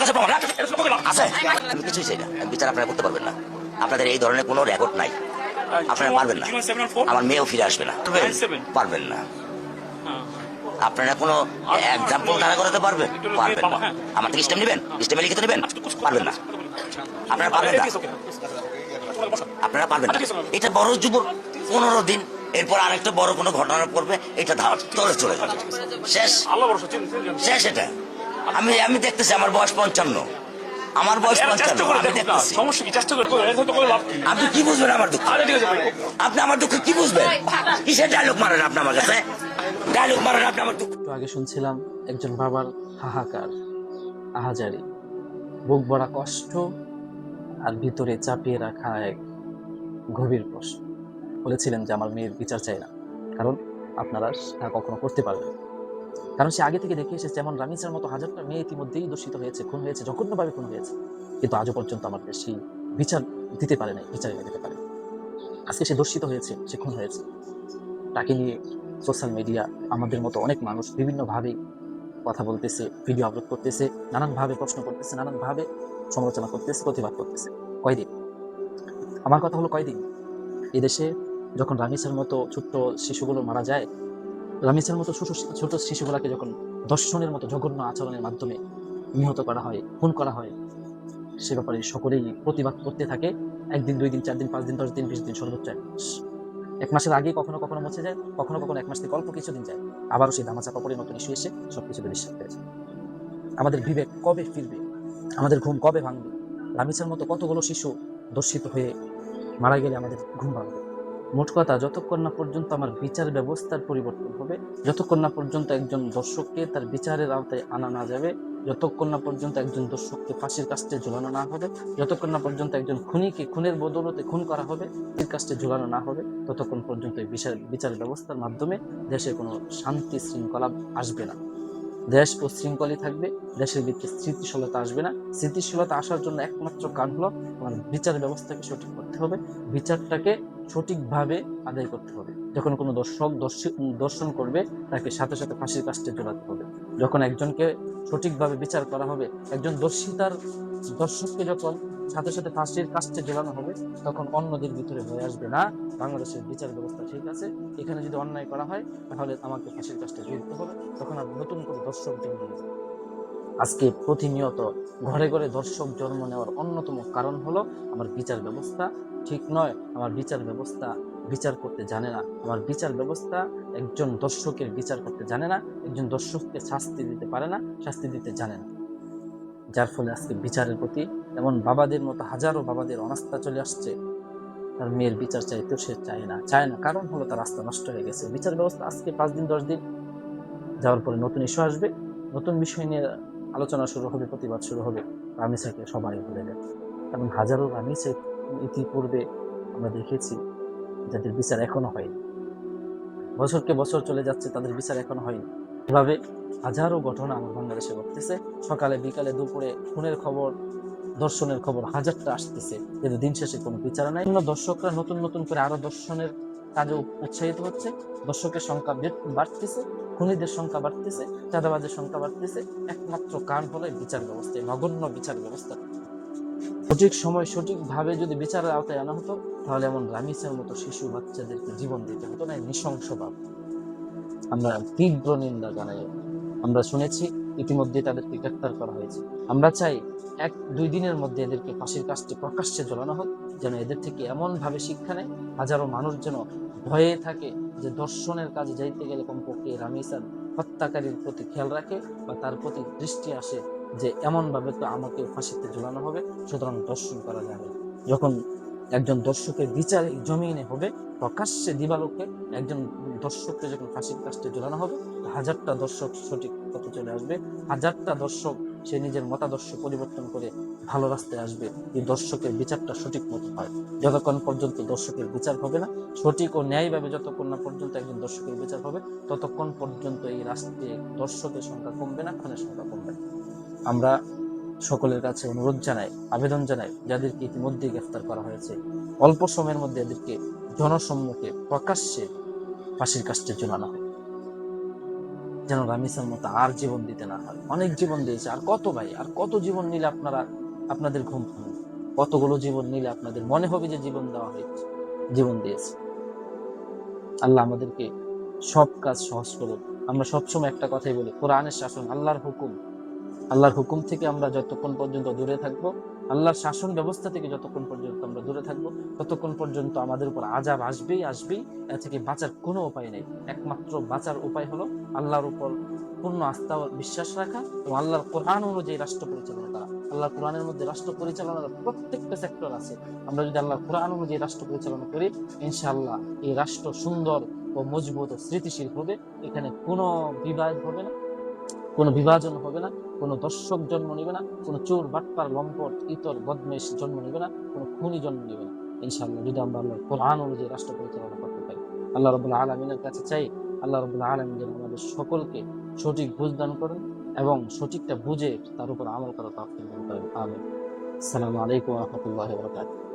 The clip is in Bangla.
কাছে প্রমাণ আছে? আমি কিছুই চাই না, বিচার আপনারা করতে পারবেন না। আপনাদের এই ধরনের কোনো রেকর্ড নাই, আপনারা পারবেন না। আমার মেয়েও ফিরে আসবে না, পারবেন না। আপনারা কোনো এক্সাম্পল দাঁড়া করাতে পারবেন? পারবেন না। আমার থেকে স্টেম নেবেন, স্টেমে লিখিত নেবেন? পারবেন না। আপনারা পারবেন না, আপনারা পারবেন না। এটা বড় যুব 15 দিন, এরপর আরেকটা বড় কোনো ঘটনা পড়বে, এটা ধার তলে চলে যাবে, শেষ শেষ। এটা আমি দেখতেছি, আমার বয়স 55, আমার বয়স 55, আমি দেখতেছি। আপনি কি বুঝবেন আমার দুঃখ? আপনি আমার দুঃখ কি বুঝবেন? কিসের ডায়লগ মারেন আপনি আমার কাছে? ডায়লগ মারেন আপনি আমার দুঃখ। আগে শুনছিলাম একজন বাবার হাহাকার, আহাজারি, বুক ভরা কষ্ট আর ভিতরে চাপিয়ে রাখা এক গভীর প্রশ্ন। বলেছিলেন যে আমার মেয়ের বিচার চাই না, কারণ আপনারা তা কখনো করতে পারবেন না। কারণ সে আগে থেকে দেখে এসেছে এমন রামিসার মতো হাজারটা মেয়ে ইতিমধ্যেই দূষিত হয়েছে, খুন হয়েছে, জঘন্যভাবে খুন হয়েছে, কিন্তু আজও পর্যন্ত আমাদের সেই বিচার দিতে পারে নাই, বিচার এনে দিতে পারে। আজকে সে দূষিত হয়েছে, সে খুন হয়েছে। তাকে নিয়ে সোশ্যাল মিডিয়া আমাদের মতো অনেক মানুষ বিভিন্নভাবে কথা বলতেছে, ভিডিও আপলোড করতেছে, নানানভাবে প্রশ্ন করতেছে, নানানভাবে সমালোচনা করতেছে, প্রতিবাদ করতেছে। কয়দিন? আমার কথা হলো কয়দিন? এদেশে যখন রামিসার মতো ছোট্ট শিশুগুলো মারা যায়, রামিসার মতো ছোট শিশুগুলাকে যখন দর্শনের মতো জঘন্য আচরণের মাধ্যমে নিহত করা হয়, খুন করা হয়, সে ব্যাপারে সকলেই প্রতিবাদ করতে থাকে। 1 দিন, 2 দিন, 4 দিন, 5 দিন, 10 দিন, 20 দিন, সর্বোচ্চ 1 মাস। 1 মাসের আগে কখনো কখনো মুছে যায়, কখনো কখনো 1 মাস থেকে অল্প কিছুদিন যায়, আবারও সেই ধামাচাপা পড়ে নতুন ইস্যু এসে সবকিছু নিঃশেষ হয়ে যায়। আমাদের বিবেক কবে ফিরবে? আমাদের ঘুম কবে ভাঙবে? রামিসার মতো কতগুলো শিশু দর্শিত হয়ে মারা গেলে আমাদের ঘুম ভাঙবে? মোট কথা, যতক্ষণ না পর্যন্ত আমার বিচার ব্যবস্থার পরিবর্তন হবে, যতক্ষণ না পর্যন্ত একজন দর্শককে তার বিচারের আওতায় আনা না যাবে, যতক্ষণ না পর্যন্ত একজন দর্শককে ফাঁসির কাস্টে ঝুলানো না হবে, যতক্ষণ না পর্যন্ত একজন খুনিকে খুনের বদৌলতে খুন করা হবে, ফাঁসির কাস্টে ঝুলানো না হবে, ততক্ষণ পর্যন্ত এই বিচার ব্যবস্থার মাধ্যমে দেশে কোনো শান্তি শৃঙ্খলা আসবে না। দেশ উশৃঙ্খলই থাকবে, দেশের ভিতরে স্থিতিশীলতা আসবে না। স্থিতিশীলতা আসার জন্য একমাত্র কারণ হলো আমার বিচার ব্যবস্থাকে সঠিক করতে হবে, বিচারটাকে সঠিকভাবে আদায় করতে হবে। যখন কোনো দর্শক দর্শন করবে, তাকে সাথে সাথে ফাঁসির কাস্টে ঝোলাতে হবে। যখন একজনকে সঠিকভাবে বিচার করা হবে, একজন দর্শককে যখন সাথে সাথে ফাঁসির কাস্টে ঝোলানো হবে, তখন অন্যদের ভিতরে ভয় আসবে না, বাংলাদেশের বিচার ব্যবস্থা ঠিক আছে, এখানে যদি অন্যায় করা হয় তাহলে আমাকে ফাঁসির কাস্টে ঝুলতে হবে। তখন আর নতুন করে দর্শক জন্ম নেবে। আজকে প্রতিনিয়ত ঘরে ঘরে দর্শক জন্ম নেওয়ার অন্যতম কারণ হলো আমার বিচার ব্যবস্থা ঠিক নয়, আমার বিচার ব্যবস্থা বিচার করতে জানে না, আমার বিচার ব্যবস্থা একজন দর্শকের বিচার করতে জানে না, একজন দর্শককে শাস্তি দিতে পারে না, শাস্তি দিতে জানে না। যার ফলে আজকে বিচারের প্রতি এমন বাবাদের মতো হাজারো বাবাদের অনাস্থা চলে আসছে। তার মেয়ের বিচার চাইতেও সে চায় না, কারণ হলো তার রাস্তা নষ্ট হয়ে গেছে। বিচার ব্যবস্থা আজকে 5 দিন 10 দিন যাওয়ার পরে নতুন ইস্যু আসবে, নতুন বিষয় নিয়ে আলোচনা শুরু হবে, প্রতিবাদ শুরু হবে, রামিসাকে সবাই ভুলে যাবে। এবং হাজারো রামিসা ইতিপূর্বে আমরা দেখেছি যাদের বিচার এখনো হয়নি, বছরকে বছর চলে যাচ্ছে, তাদের বিচার এখনো হয়নি। এভাবে হাজারো ঘটনা আমার বাংলাদেশে ঘটতেছে। সকালে বিকালে দুপুরে খুনের খবর, দর্শনের খবর হাজারটা আসতেছে, কিন্তু দিন শেষে কোনো বিচার নাই। দর্শকরা নতুন নতুন করে আরো দর্শনের কাজে উৎসাহিত হচ্ছে, দর্শকের সংখ্যা বাড়তেছে, খুনিদের সংখ্যা বাড়তেছে, চাঁদাবাজের সংখ্যা বাড়তেছে। একমাত্র কারণ হলো বিচার ব্যবস্থা, নগণ্য বিচার ব্যবস্থা। সঠিক সময় সঠিকভাবে যদি বিচারের আওতায় আনা হতো, তাহলে এমন রামিসের মতো শিশু বাচ্চাদেরকে জীবন দিতে হতো না নৃশংসভাবে। আমরা তীব্র নিন্দা জানাই। আমরা শুনেছি ইতিমধ্যে তাদেরকে গ্রেফতার করা হয়েছে। আমরা চাই 1-2 দিনের মধ্যে এদেরকে ফাঁসির কাস্টে প্রকাশ্যে ঝোলানো হোক, যেন এদের থেকে এমন ভাবে শিক্ষা নেয় হাজারো মানুষ যেন ভয়ে থাকে যে দর্শনের কাজে যাইতে গেলে কমপক্ষে রামিসার হত্যাকারীর প্রতি খেয়াল রাখে বা তার প্রতি দৃষ্টি আসে যে এমন ভাবে তো আমাকে ফাঁসিতে ঝোলানো হবে, সুতরাং দর্শন করা যাবে। যখন একজন দর্শকের বিচার জমিনে হবে, প্রকাশ্যে দিবালোকে একজন দর্শককে যখন ফাঁসির কাস্টে ঝোলানো হবে, হাজারটা দর্শক সঠিক পথে চলে আসবে, হাজারটা দর্শক সে নিজের মতাদর্শ পরিবর্তন করে ভালো রাস্তায় আসবে। এই দর্শকের বিচারটা সঠিক মতো হয়। যতক্ষণ পর্যন্ত দর্শকের বিচার হবে না, সঠিক ও ন্যায়ভাবে যতক্ষণ না পর্যন্ত একজন দর্শকের বিচার হবে, ততক্ষণ পর্যন্ত এই রাষ্ট্রে দর্শকের সংখ্যা কমবে না, খুনের সংখ্যা কমবে না। আমরা সকলের কাছে অনুরোধ জানাই, আবেদন জানাই, যাদেরকে ইতিমধ্যে গ্রেফতার করা হয়েছে, অল্প সময়ের মধ্যে এদেরকে জনসম্মুখে প্রকাশ্যে ফাঁসির কাস্টে ঝুলানো হয়। যেন রামিসার মতো আর জীবন দিতে না হয়। অনেক জীবন দিয়েছে, আর কত ভাই, আর কত জীবন নিলে আপনারা আপনাদের ঘুম ভাঙবে? কতগুলো জীবন নিলে আপনাদের মনে হবে যে জীবন দেওয়া হয়েছে, জীবন দিয়েছে? আল্লাহ আমাদেরকে সব কাজ সহজ করুন। আমরা সবসময় একটা কথাই বলি, কোরআনের শাসন, আল্লাহর হুকুম, আল্লাহর হুকুম থেকে আমরা যতক্ষণ পর্যন্ত দূরে থাকবো, আল্লাহর শাসন ব্যবস্থা থেকে যতক্ষণ পর্যন্ত আমরা দূরে থাকবো, ততক্ষণ পর্যন্ত আমাদের উপর আযাব আসবেই আসবেই। এ থেকে বাঁচার কোনো উপায় নেই। একমাত্র বাঁচার উপায় হলো আল্লাহর উপর পূর্ণ আস্থা ও বিশ্বাস রাখা এবং আল্লাহর কোরআন অনুযায়ী রাষ্ট্র পরিচালনা করা। আল্লাহর কোরআনের মধ্যে রাষ্ট্র পরিচালনার প্রত্যেকটা সেক্টর আছে। আমরা যদি আল্লাহর কোরআন অনুযায়ী রাষ্ট্র পরিচালনা করি, ইনশাআল্লাহ এই রাষ্ট্র সুন্দর ও মজবুত ও স্থিতিশীল হবে। এখানে কোনো বিবাদ হবে না, কোনো বিভাজন হবে না, কোনো দর্শক জন্ম নেবে না, কোনো চোর বাটপার লম্পট ইতর বদমেশ জন্ম নেবে না, কোনো খুনি জন্ম নেবে না, ইনশাআল্লাহ, যদি আমরা আল্লাহর কোরআন অনুযায়ী রাষ্ট্র পরিচালনা করতে পারি। আল্লাহ রাব্বুল আলামিনের কাছে চাই, আল্লাহ রাব্বুল আলামিন যেন আমাদের সকলকে সঠিক বুঝ দান করেন এবং সঠিকটা বুঝে তার উপর আমল করা তৌফিক দান করেন। আমিন। আসসালামু আলাইকুম ওয়া রাহমাতুল্লাহি ওয়া বারাকাতুহু।